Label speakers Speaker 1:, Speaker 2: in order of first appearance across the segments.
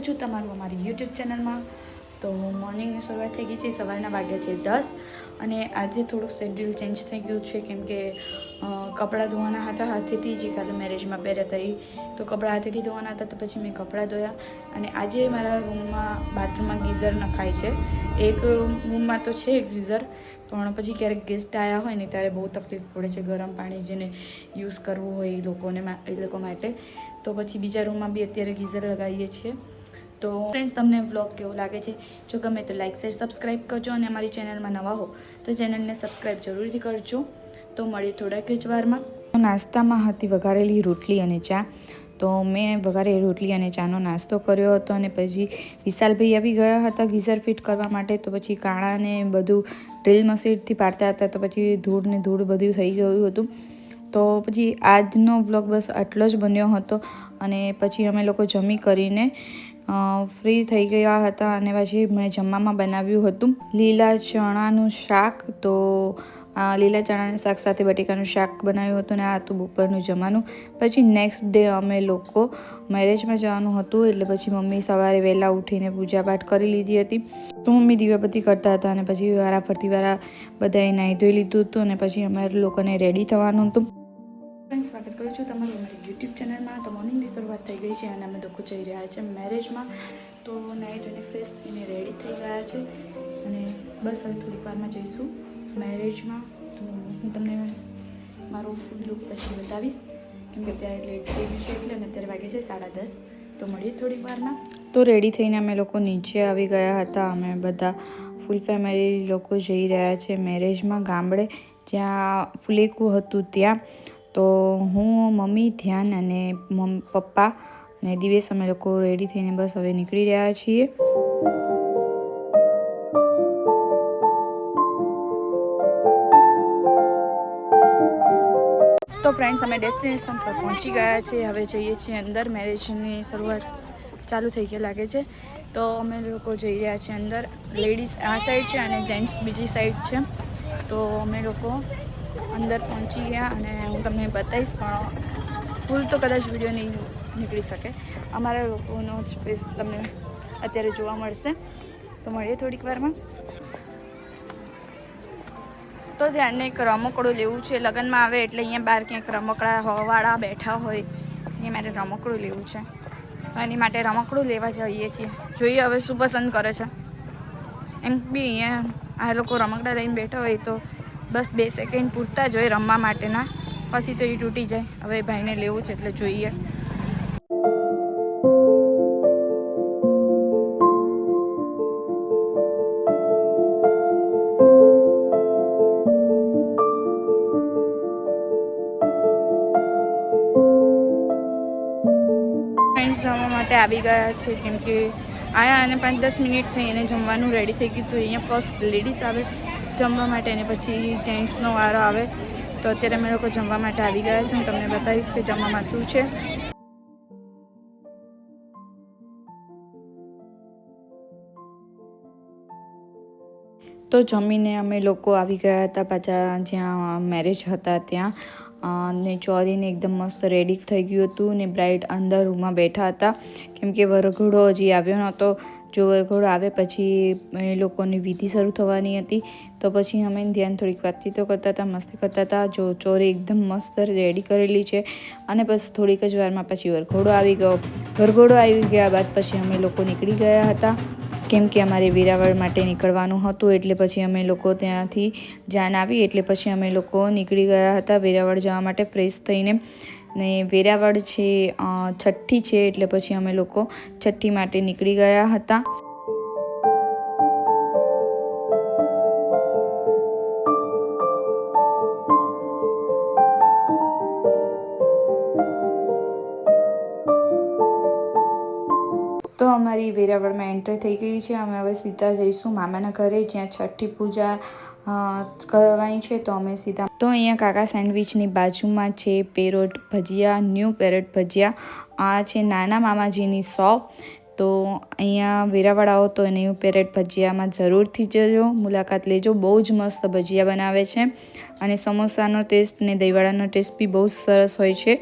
Speaker 1: કરું છું તમારું અમારી યુટ્યુબ ચેનલમાં। તો મોર્નિંગની શરૂઆત થઈ ગઈ છે, સવારના વાગ્યા છે 10 અને આજે થોડુંક શેડ્યુલ ચેન્જ થઈ ગયું છે કેમ કે કપડાં ધોવાના હતા હાથેથી, જે કાલે મેરેજમાં પહેર્યા હતા તો કપડાં હાથેથી ધોવાના હતા, તો પછી મેં કપડાં ધોયા। અને આજે મારા રૂમમાં બાથરૂમમાં ગીઝર નખાય છે। એક રૂમમાં તો છે ગીઝર, પણ પછી ક્યારેક ગેસ્ટ આવ્યા હોય ને ત્યારે બહુ તકલીફ પડે છે ગરમ પાણી જેને યુઝ કરવું હોય એ લોકો માટે, તો પછી બીજા રૂમમાં બી અત્યારે ગીઝર લગાવીએ છીએ। તો ફ્રેન્ડ્સ, તમને બ્લોગ કેવો લાગે છે? જો ગમે તો લાઇક શેર સબસ્ક્રાઈબ કરજો અને અમારી ચેનલમાં નવા હો તો ચેનલને સબસ્ક્રાઈબ જરૂરથી કરજો। તો મળીએ થોડાક જ વારમાં। નાસ્તામાં હતી વઘારેલી રોટલી અને ચા, તો મેં વઘારેલી રોટલી અને ચાનો નાસ્તો કર્યો હતો અને પછી વિશાલભાઈ આવી ગયા હતા ગીઝર ફિટ કરવા માટે, તો પછી કાણાને બધું ડ્રીલ મશીનથી પાડતા હતા, તો પછી ધૂળ બધું થઈ ગયું હતું। તો પછી આજનો વ્લોગ બસ આટલો જ બન્યો હતો અને પછી અમે લોકો જમી કરીને ફ્રી થઈ ગયા હતા અને પછી મેં જમવામાં બનાવ્યું હતું લીલા ચણાનું શાક। તો લીલા ચણાના શાક સાથે બટેકાનું શાક બનાવ્યું હતું ને આ હતું બપોરનું જમવાનું। પછી નેક્સ્ટ ડે અમે લોકો મેરેજમાં જવાનું હતું, એટલે પછી મમ્મી સવારે વહેલા ઉઠીને પૂજા પાઠ કરી લીધી હતી, તો મમ્મી દીવાબત્તી કરતા હતા અને પછી વારા બધાએ નાહી ધોઈ લીધું હતું અને પછી અમારે લોકોને રેડી થવાનું હતું। ફ્રેન્ડ્સ, સ્વાગત કરું છું તમારું અમારી યુટ્યુબ ચેનલમાં। તો મોર્નિંગની શરૂઆત થઈ ગઈ છે અને અમે લોકો જઈ રહ્યા છે મેરેજમાં। તો નાહી ધોઈને ફ્રેશ થઈને રેડી થઈ ગયા છે અને બસ હવે થોડીક વારમાં જઈશું મેરેજમાં। તો હું તમને મારો ફૂલ લુક પછી બતાવીશ કેમ કે અત્યારે લેટ થઈ ગયું છે એટલે, અને અત્યારે વાગે છે 10:30। તો મળીએ થોડીક વારમાં। તો રેડી થઈને અમે લોકો નીચે આવી ગયા હતા, અમે બધા ફૂલ ફેમિલી લોકો જઈ રહ્યા છે મેરેજમાં ગામડે, જ્યાં ફુલેકું હતું ત્યાં। તો હું, મમ્મી, ધ્યાન અને પપ્પા અને દિવેશ અમે લોકો રેડી થઈને બસ હવે નીકળી રહ્યા છીએ। તો ફ્રેન્ડ્સ, અમે ડેસ્ટિનેશન પર પહોંચી ગયા છીએ, હવે જઈએ છીએ અંદર। મેરેજની શરૂઆત ચાલુ થઈ ગઈ લાગે છે, તો અમે લોકો જઈ રહ્યા છીએ અંદર। લેડીઝ આ સાઈડ છે અને જેન્ટ્સ બીજી સાઈડ છે, તો અમે લોકો અંદર પહોંચી ગયા અને હું તમને બતાવીશ, પણ ફૂલ તો કદાચ વિડીયો નહીં નીકળી શકે, અમારા લોકોનો જ ફેસ તમને અત્યારે જોવા મળશે। તો મળીએ થોડીક વારમાં। તો ધ્યાનને એક રમકડું લેવું છે, લગ્નમાં આવે એટલે અહીંયા બહાર ક્યાંક રમકડાવાળા બેઠા હોય, અહીંયા મારે રમકડું લેવું છે, તો એની માટે રમકડું લેવા જઈએ છીએ। જોઈએ હવે શું પસંદ કરે છે। એમ બી અહીંયા આ લોકો રમકડા લઈને બેઠા હોય તો બસ 2 સેકન્ડ પૂરતા જ હોય રમવા માટેના, પછી તો એ તૂટી જાય। હવે ભાઈને લેવું છે એટલે જોઈએ। જમવા માટે આવી ગયા છે કેમ કે આયા અને 5-10 મિનિટ થઈ અને જમવાનું રેડી થઈ ગયું હતું। અહીંયા ફર્સ્ટ લેડીઝ આવે જમવા માટે અને પછી જેન્ટ્સનો વારો આવે, તો અત્યારે અમે લોકો જમવા માટે આવી ગયા છે। હું તમને બતાવીશ કે જમવામાં શું છે। તો જમીને અમે લોકો આવી ગયા હતા પાછા જ્યાં મેરેજ હતા ત્યાં, ને ચોરીને એકદમ મસ્ત રેડી થઈ ગયું હતું ને બ્રાઇડ અંદર રૂમમાં બેઠા હતા કેમ કે વરઘોડો હજી આવ્યો નહોતો। જો વરઘોડો આવે પછી એ લોકોની વિધિ શરૂ થવાની હતી, તો પછી અમે ધ્યાન થોડીક વાતચીતો કરતા હતા, મસ્તી કરતા હતા। જો ચોરી એકદમ મસ્ત રેડી કરેલી છે અને બસ થોડીક જ વારમાં પછી વરઘોડો આવી ગયો। વરઘોડો આવી ગયા બાદ પછી અમે લોકો નીકળી ગયા હતા કેમ કે અમારે વેરાવળ માટે નીકળવાનું હતું, એટલે પછી અમે લોકો ત્યાંથી જાન આવી એટલે પછી અમે લોકો નીકળી ગયા હતા વેરાવળ જવા માટે ફ્રેશ થઈને। ને વેરાવળ છે છઠ્ઠી છે, એટલે પછી અમે લોકો છઠ્ઠી માટે નીકળી ગયા હતા। તો અમારી વેરાવળમાં એન્ટર થઈ ગઈ છે, અમે હવે સીધા જઈશું મામાના ઘરે જ્યાં છઠ્ઠી પૂજા કરવાની છે। તો અમે સીધા, તો અહીંયા કાકા સેન્ડવિચની બાજુમાં છે પેરોટ ભજીયા, ન્યૂ પેરોટ ભજીયા, આ છે નાના મામાજીની શોપ। તો અહીંયા વેરાવળ આવો તો ન્યૂ પેરોટ ભજીયામાં જરૂરથી જજો, મુલાકાત લેજો, બહુ જ મસ્ત ભજીયા બનાવે છે અને સમોસાનો ટેસ્ટ ને દહીંવાળાનો ટેસ્ટ બી બહુ સરસ હોય છે।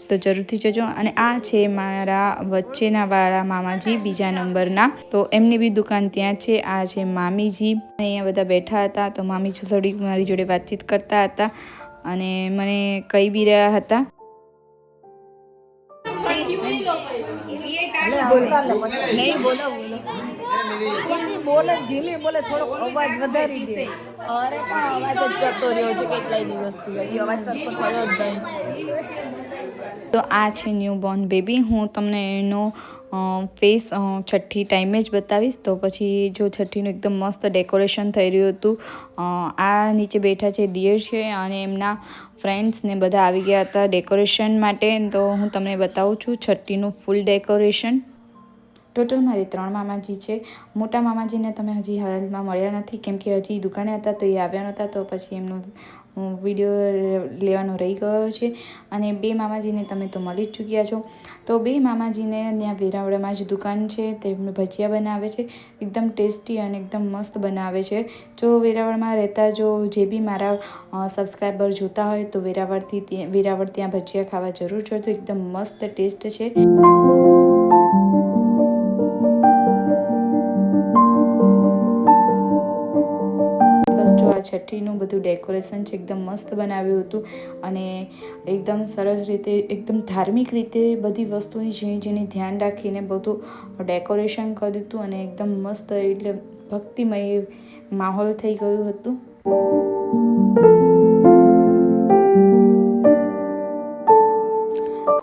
Speaker 1: તો જરૂરથી જજો. અને આ છે મારા વચ્ચેના વાળા મામાજી, બીજા નંબરના. તો એમની બી દુકાન ત્યાં છે. આ છે મામીજી. અહીંયા બધા બેઠા હતા. તો મામીજી થોડીક મારી જોડે વાતચીત કરતા હતા અને મને કહી બી રહ્યા હતા.
Speaker 2: બોલે ધીમે બોલે, થોડો અવાજ વધારી દે.
Speaker 3: અરે પણ અવાજ જ જતો રહ્યો છે કેટલાય દિવસથી, હજી અવાજ સરખો થયો જ નહીં.
Speaker 1: તો આ છે ન્યૂ બોર્ન બેબી. હું તમને એનો ફેસ છઠ્ઠી ટાઈમે જ બતાવીશ. તો પછી જો છઠ્ઠીનું એકદમ મસ્ત ડેકોરેશન થઈ રહ્યું હતું. આ નીચે બેઠા છે દિયર છે અને એમના ફ્રેન્ડ્સ ને બધા આવી ગયા હતા ડેકોરેશન માટે. તો હું તમને બતાવું છું છઠ્ઠીનું ફૂલ ડેકોરેશન. ટોટલ મારી 3 મામાજી છે. મોટા મામાજીને તમે હજી હાલમાં મળ્યા નથી, કેમ કે હજી દુકાને હતા તો એ આવ્યા નહોતા, તો પછી એમનો વિડીયો લેવાનો રહી ગયો છે. અને 2 મામાજીને તમે તો મળી જ ચૂક્યા છો. તો 2 મામાજીને ત્યાં વેરાવળમાં જ દુકાન છે. તેમને ભજીયા બનાવે છે, એકદમ ટેસ્ટી અને એકદમ મસ્ત બનાવે છે. જો વેરાવળમાં રહેતા જો જે બી મારા સબસ્ક્રાઈબર જોતા હોય તો વેરાવળ ત્યાં ભજીયા ખાવા જરૂર છો. તો એકદમ મસ્ત ટેસ્ટ છે. છઠ્ઠીનું બધું ડેકોરેશન છે એકદમ મસ્ત બનાવ્યું હતું અને એકદમ સરસ રીતે, એકદમ ધાર્મિક રીતે બધી વસ્તુની ઝીણી ઝીણી ધ્યાન રાખીને બધું ડેકોરેશન કર્યું હતું અને એકદમ મસ્ત, એટલે ભક્તિમય માહોલ થઈ ગયું હતું.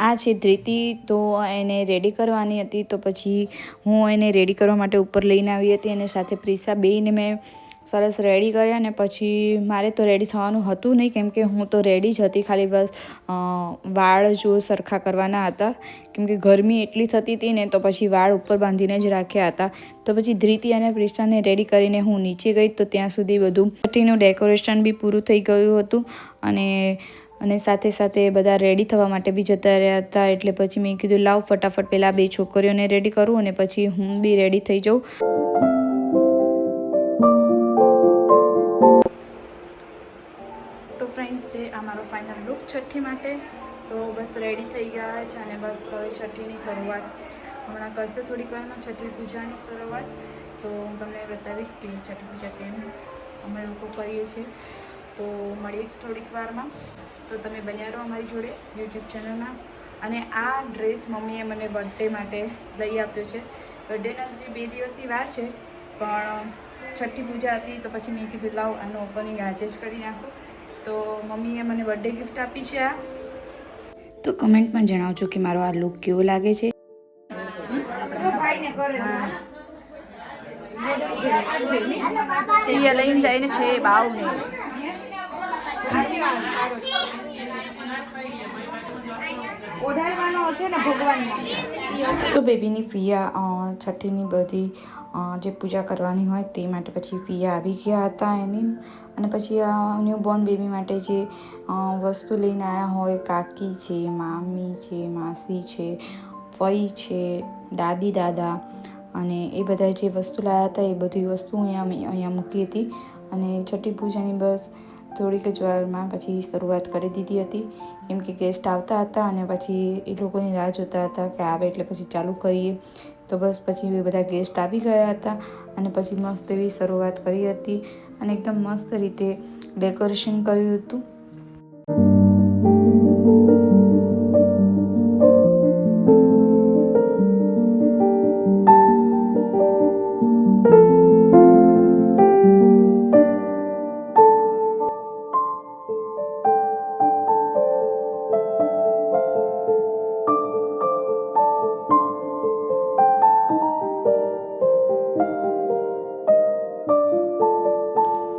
Speaker 1: આ છે ધૃતિ. તો એને રેડી કરવાની હતી, તો પછી હું એને રેડી કરવા માટે ઉપર લઈને આવી હતી અને સાથે પ્રિસા બેયને મેં સરસ રેડી કર્યા. ને પછી મારે તો રેડી થવાનું હતું નહીં, કેમ કે હું તો રેડી જ હતી, ખાલી બસ વાળ જો સરખા કરવાના હતા, કેમ કે ગરમી એટલી થતી હતી ને, તો પછી વાળ ઉપર બાંધીને જ રાખ્યા હતા. તો પછી ધૃતિ અને પ્રિસાને રેડી કરીને હું નીચે ગઈ. તો ત્યાં સુધી બધું છઠ્ઠીનું ડેકોરેશન બી પૂરું થઈ ગયું હતું અને સાથે સાથે બધા રેડી થવા માટે બી જતા રહ્યા હતા. એટલે પછી મેં કીધું લાવ ફટાફટ પહેલાં 2 છોકરીઓને રેડી કરું અને પછી હું બી રેડી થઈ જાઉં. તો ફ્રેન્ડ્સ, છે આ મારો ફાઇનલ લુક છઠ્ઠી માટે. તો બસ રેડી થઈ ગયા છે અને બસ હવે છઠ્ઠીની શરૂઆત હમણાં કરશે થોડીક વારમાં, છઠ્ઠી પૂજાની શરૂઆત. તો હું તમને બતાવીશ કે છઠ્ઠી પૂજા કેમ અમે લોકો કરીએ છીએ. તો મળીએ થોડીક વારમાં. તો તમે બન્યા રહો અમારી જોડે યુટ્યુબ ચેનલમાં. અને આ ડ્રેસ મમ્મીએ મને બર્થડે માટે લઈ આપ્યો છે. બર્થડેના જે 2 દિવસની વાર છે, પણ છઠ્ઠી પૂજા હતી તો પછી મેં કીધું લાવ આનું ઓપનિંગ આજે જ કરી નાખું. તો મમ્મીએ મને બર્થડે ગિફ્ટ આપી છે આ. તો કમેન્ટમાં જણાવજો કે મારો આ લુક કેવો લાગે છે.
Speaker 3: લઈને જઈને છે બાવને.
Speaker 1: તો બેબીની ફિયા છઠ્ઠીની બધી જે પૂજા કરવાની હોય તે માટે પછી ફિયા આવી ગયા હતા એની. અને પછી ન્યૂબોર્ન બેબી માટે જે વસ્તુ લઈને આવ્યા હોય, કાકી છે, મામી છે, માસી છે, ફઈ છે, દાદી દાદા, અને એ બધા જે વસ્તુ લાવ્યા હતા એ બધી વસ્તુ અહીંયા મૂકી હતી. અને છઠ્ઠી પૂજાની બસ થોડીક જ વારમાં પછી શરૂઆત કરી દીધી હતી, કેમ કે ગેસ્ટ આવતા હતા અને પછી એ લોકોની રાહ જોતા હતા કે આવે એટલે પછી ચાલુ કરીએ. તો બસ પછી એ બધા ગેસ્ટ આવી ગયા હતા અને પછી મસ્ત એવી શરૂઆત કરી હતી અને એકદમ મસ્ત રીતે ડેકોરેશન કર્યું હતું.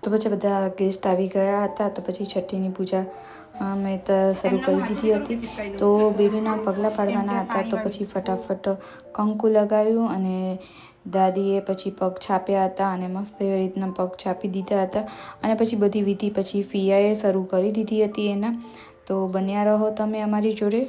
Speaker 1: તો પછી બધા ગેસ્ટ આવી ગયા હતા. તો પછી છઠ્ઠીની પૂજા મેં તો શરૂ કરી દીધી હતી. તો બેબીના પગલાં પાડવાના હતા, તો પછી ફટાફટ કંકુ લગાવ્યું અને દાદીએ પછી પગ છાપ્યા હતા અને મસ્ત એવી રીતના પગ છાપી દીધા હતા. અને પછી બધી વિધિ પછી ફિયાએ શરૂ કરી દીધી હતી એના. તો બન્યા રહો તમે અમારી જોડે.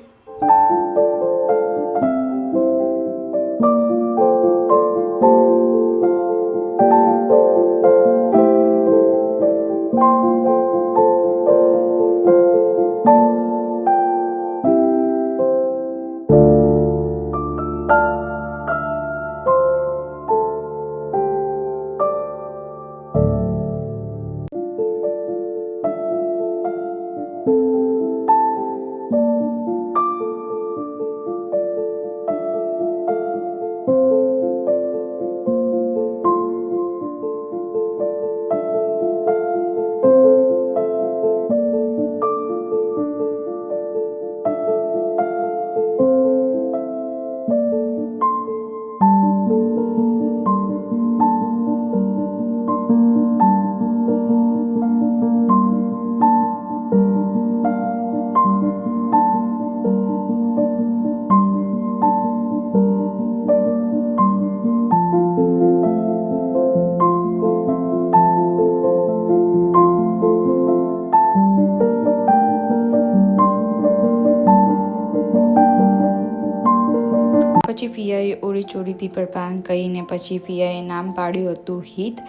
Speaker 1: પછી ફિયાએ ઓળી ચોળી પીપર પાન કહીને પછી ફિયાએ નામ પાડ્યું હતું હિત.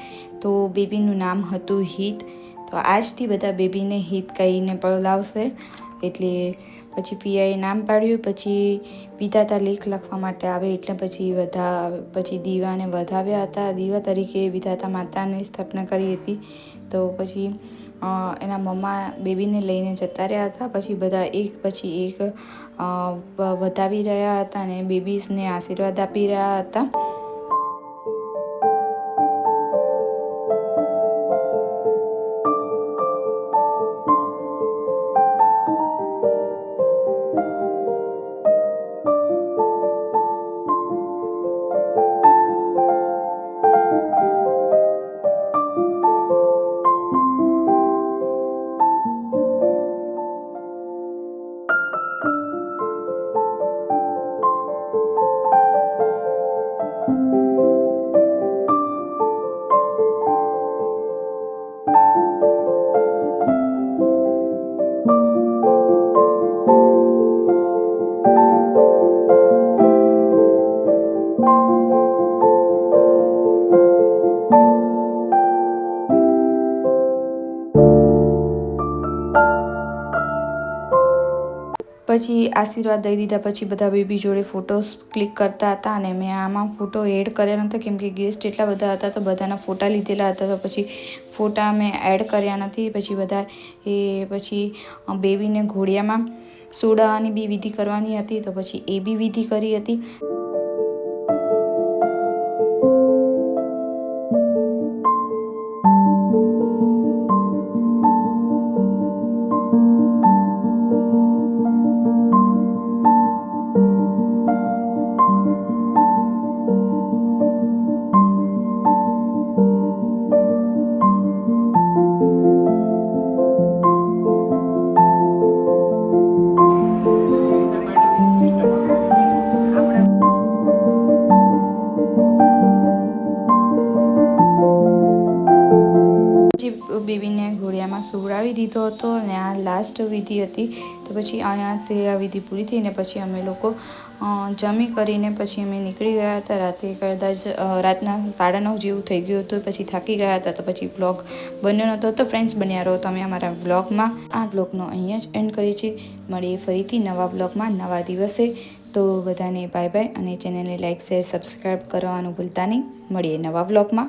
Speaker 1: તો બેબીનું નામ હતું હિત. તો આજથી બધા બેબીને હિત કહીને બોલાવશે. એટલે પછી ફિયાએ નામ પાડ્યું. પછી વિધાતા લેખ લખવા માટે આવે એટલે પછી દીવાને વધાવ્યા હતા. દીવા તરીકે વિધાતા માતાની સ્થાપના કરી હતી. તો પછી એના મમ્મા બેબીને લઈને જતા રહ્યા હતા. પછી બધા એક પછી એક વધાવી રહ્યા હતા અને બેબીઝને આશીર્વાદ આપી રહ્યા હતા. પછી આશીર્વાદ દઈ દીધા પછી બધા બેબી જોડે ફોટોસ ક્લિક કરતા હતા. અને મેં આમાં ફોટો એડ કર્યા નહોતા કેમ કે ગેસ્ટ એટલા બધા હતા તો બધાના ફોટા લીધેલા હતા. તો પછી ફોટા મેં એડ કર્યા નથી. પછી બધા પછી બેબીને ઘોડિયામાં સોડાવાની બી વિધિ કરવાની હતી. તો પછી એ બી વિધિ કરી હતી. બેબીને ઘોડિયામાં સુવડાવી દીધો હતો અને આ લાસ્ટ વિધિ હતી. તો પછી અહીંયાથી આ વિધિ પૂરી થઈને પછી અમે લોકો જમી કરીને પછી અમે નીકળી ગયા હતા. રાતના 9:30 જેવું થઈ ગયું હતું. પછી થાકી ગયા હતા. તો પછી વ્લોગ બન્યો નહોતો. તો ફ્રેન્ડ્સ બન્યા રહો તમે અમારા વ્લોગમાં. આ વ્લોગનો અહીંયા જ એન્ડ કરીએ છીએ. મળીએ ફરીથી નવા વ્લોગમાં નવા દિવસે. તો બધાને બાય બાય અને ચેનલને લાઇક શેર સબસ્ક્રાઈબ કરવાનું ભૂલતા નહીં. મળીએ નવા વ્લોગમાં.